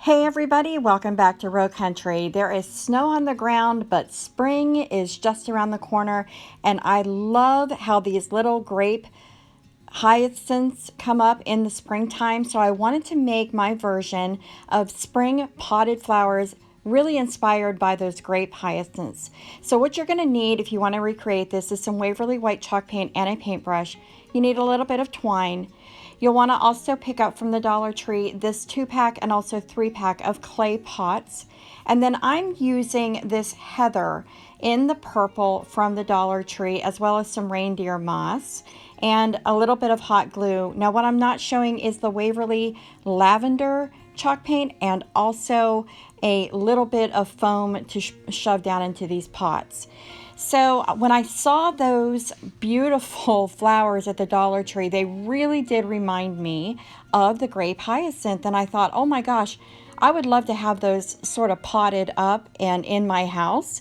Hey everybody, welcome back to Row Country. There is snow on the ground, but spring is just around the corner, and I love how these little grape hyacinths come up in the springtime. So I wanted to make my version of spring potted flowers really inspired by those grape hyacinths. So what you're going to need if you want to recreate this is some Waverly white chalk paint and a paintbrush. You need a little bit of twine. You'll want to also pick up from the Dollar Tree this 2-pack and also 3-pack of clay pots. And then I'm using this heather in the purple from the Dollar Tree, as well as some reindeer moss and a little bit of hot glue. Now what I'm not showing is the Waverly lavender chalk paint and also a little bit of foam to shove down into these pots. So when I saw those beautiful flowers at the Dollar Tree, they really did remind me of the grape hyacinth. And I thought, oh my gosh, I would love to have those sort of potted up and in my house.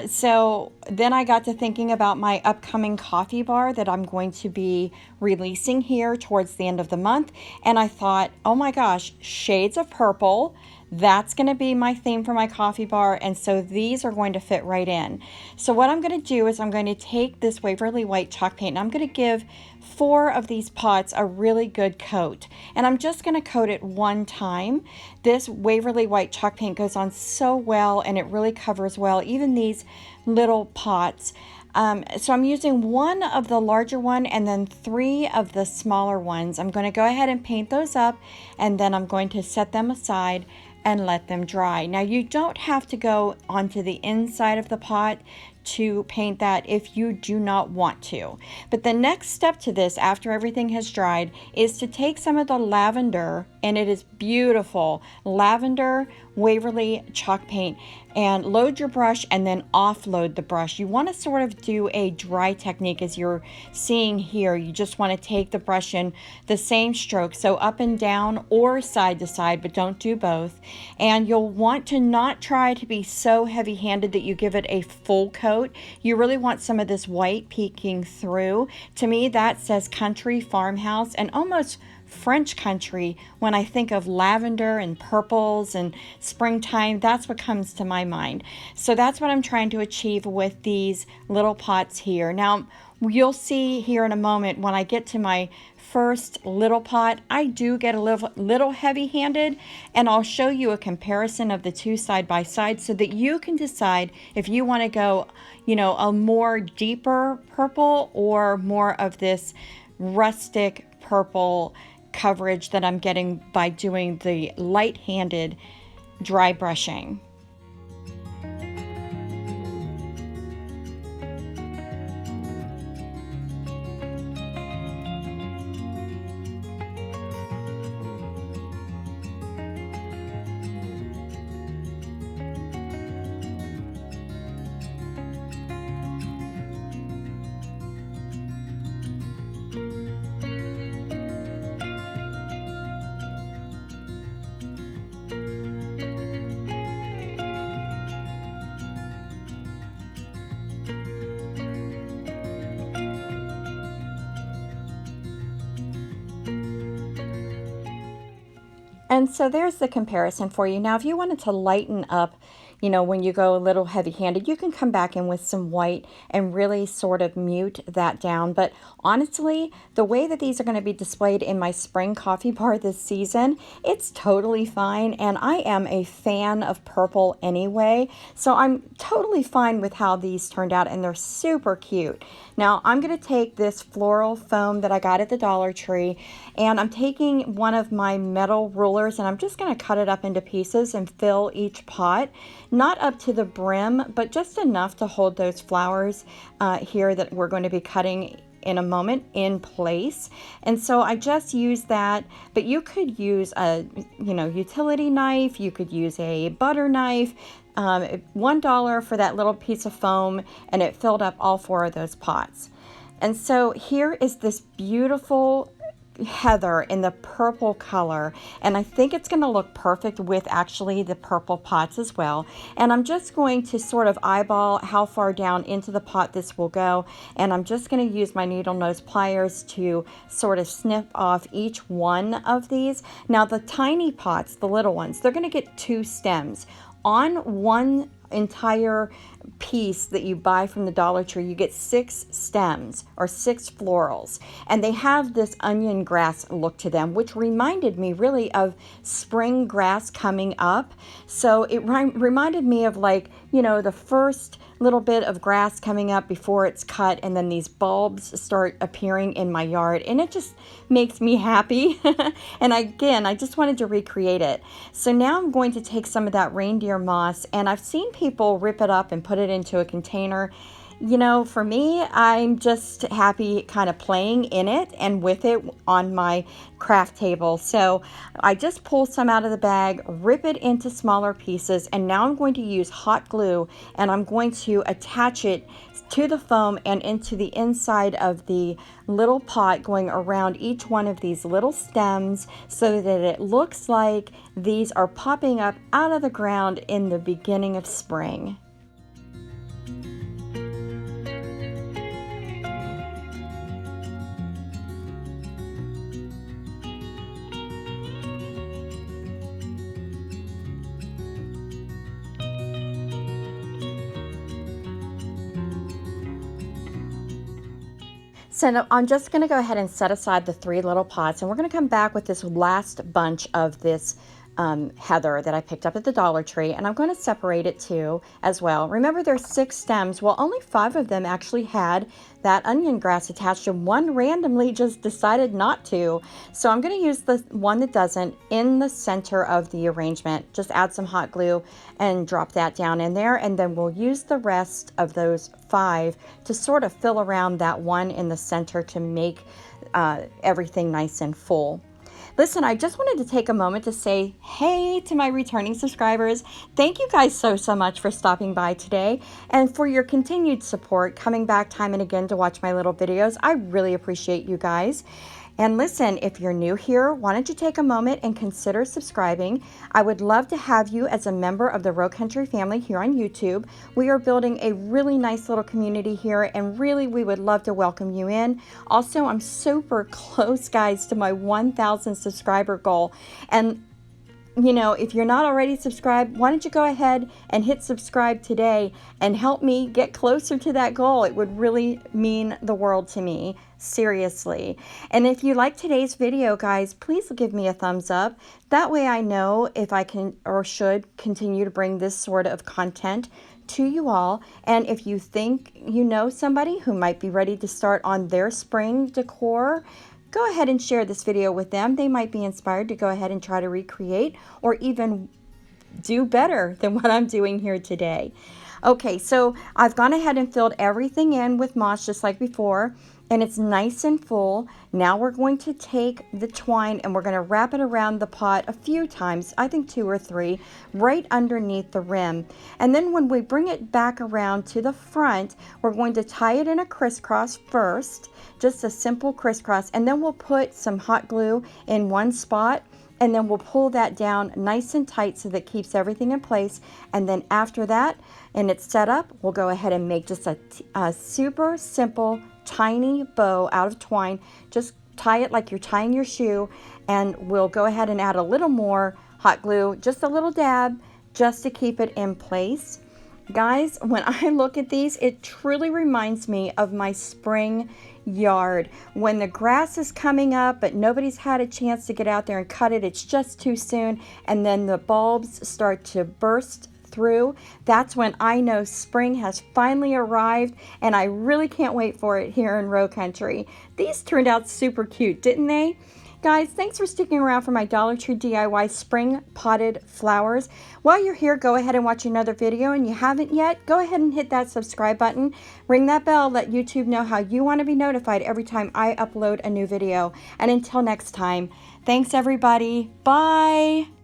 So then I got to thinking about my upcoming coffee bar that I'm going to be releasing here towards the end of the month. And I thought, oh my gosh, shades of purple. That's going to be my theme for my coffee bar, and so these are going to fit right in. So what I'm going to do is I'm going to take this Waverly white chalk paint and I'm going to give 4 of these pots a really good coat. And I'm just going to coat it one time. This Waverly white chalk paint goes on so well and it really covers well, even these little pots. So I'm using 1 of the larger one and then 3 of the smaller ones. I'm going to go ahead and paint those up, and then I'm going to set them aside and let them dry. Now you don't have to go onto the inside of the pot to paint that if you do not want to. But the next step to this, after everything has dried, is to take some of the lavender, and it is beautiful lavender Waverly chalk paint, and load your brush and then offload the brush. You want to sort of do a dry technique as you're seeing here. You just want to take the brush in the same stroke, so up and down or side to side, but don't do both. And you'll want to not try to be so heavy-handed that you give it a full coat. You really want some of this white peeking through. To me, that says country farmhouse and almost French country. When I think of lavender and purples and springtime, that's what comes to my mind. So that's what I'm trying to achieve with these little pots here. Now you'll see here in a moment when I get to my first little pot, I do get a little heavy-handed, and I'll show you a comparison of the two side by side so that you can decide if you want to go, a more deeper purple or more of this rustic purple coverage that I'm getting by doing the light-handed dry brushing. And so there's the comparison for you. Now, if you wanted to lighten up, when you go a little heavy-handed, you can come back in with some white and really sort of mute that down. But honestly, the way that these are going to be displayed in my spring coffee bar this season, it's totally fine. And I am a fan of purple anyway, so I'm totally fine with how these turned out, and they're super cute. Now, I'm going to take this floral foam that I got at the Dollar Tree, and I'm taking one of my metal rulers, and I'm just going to cut it up into pieces and fill each pot. Not up to the brim, but just enough to hold those flowers here that we're going to be cutting in a moment in place. And so I just use that, but you could use a utility knife, you could use a butter knife. $1 for that little piece of foam, and it filled up all 4 of those pots. And so here is this beautiful heather in the purple color, and I think it's going to look perfect with actually the purple pots as well. And I'm just going to sort of eyeball how far down into the pot this will go, and I'm just going to use my needle nose pliers to sort of snip off each one of these. Now the tiny pots, the little ones, they're going to get 2 stems. On one entire piece that you buy from the Dollar Tree, you get 6 stems or 6 florals, and they have this onion grass look to them, which reminded me really of spring grass coming up. So it reminded me of, like, you know, the first little bit of grass coming up before it's cut, and then these bulbs start appearing in my yard, and it just makes me happy. And again, I just wanted to recreate it. So now I'm going to take some of that reindeer moss, and I've seen people rip it up and put it into a container. You know, for me, I'm just happy kind of playing in it and with it on my craft table. So I just pull some out of the bag, rip it into smaller pieces, and now I'm going to use hot glue, and I'm going to attach it to the foam and into the inside of the little pot, going around each one of these little stems so that it looks like these are popping up out of the ground in the beginning of spring. So now I'm just going to go ahead and set aside the 3 little pots, and we're going to come back with this last bunch of this heather that I picked up at the Dollar Tree, and I'm going to separate it too as well. Remember, there's 6 stems. Well, only 5 of them actually had that onion grass attached, and one randomly just decided not to. So I'm going to use the one that doesn't in the center of the arrangement. Just add some hot glue and drop that down in there, and then we'll use the rest of those 5 to sort of fill around that one in the center to make everything nice and full. Listen, I just wanted to take a moment to say hey to my returning subscribers. Thank you guys so much for stopping by today and for your continued support, coming back time and again to watch my little videos. I really appreciate you guys. And listen, if you're new here, why don't you take a moment and consider subscribing? I would love to have you as a member of the Row Country family here on YouTube. We are building a really nice little community here, and really we would love to welcome you in. Also, I'm super close, guys, to my 1,000 subscriber goal. And you know, if you're not already subscribed, why don't you go ahead and hit subscribe today and help me get closer to that goal? It would really mean the world to me, seriously. And if you like today's video, guys, please give me a thumbs up. That way I know if I can or should continue to bring this sort of content to you all. And if you think you know somebody who might be ready to start on their spring decor, go ahead and share this video with them. They might be inspired to go ahead and try to recreate or even do better than what I'm doing here today. Okay, so I've gone ahead and filled everything in with moss just like before, and it's nice and full. Now we're going to take the twine and we're going to wrap it around the pot a few times, I think 2 or 3, right underneath the rim. And then when we bring it back around to the front, we're going to tie it in a crisscross first, just a simple crisscross, and then we'll put some hot glue in one spot, and then we'll pull that down nice and tight so that keeps everything in place. And then after that, and it's set up, we'll go ahead and make just a super simple tiny bow out of twine. Just tie it like you're tying your shoe, and we'll go ahead and add a little more hot glue, just a little dab, just to keep it in place. Guys, when I look at these, it truly reminds me of my spring yard. When the grass is coming up, but nobody's had a chance to get out there and cut it, it's just too soon, and then the bulbs start to burst through. That's when I know spring has finally arrived, and I really can't wait for it here in Row Country. These turned out super cute, didn't they? Guys, thanks for sticking around for my Dollar Tree DIY spring potted flowers. While you're here, go ahead and watch another video, and you haven't yet, go ahead and hit that subscribe button. Ring that bell, let YouTube know how you want to be notified every time I upload a new video. And until next time, thanks everybody. Bye.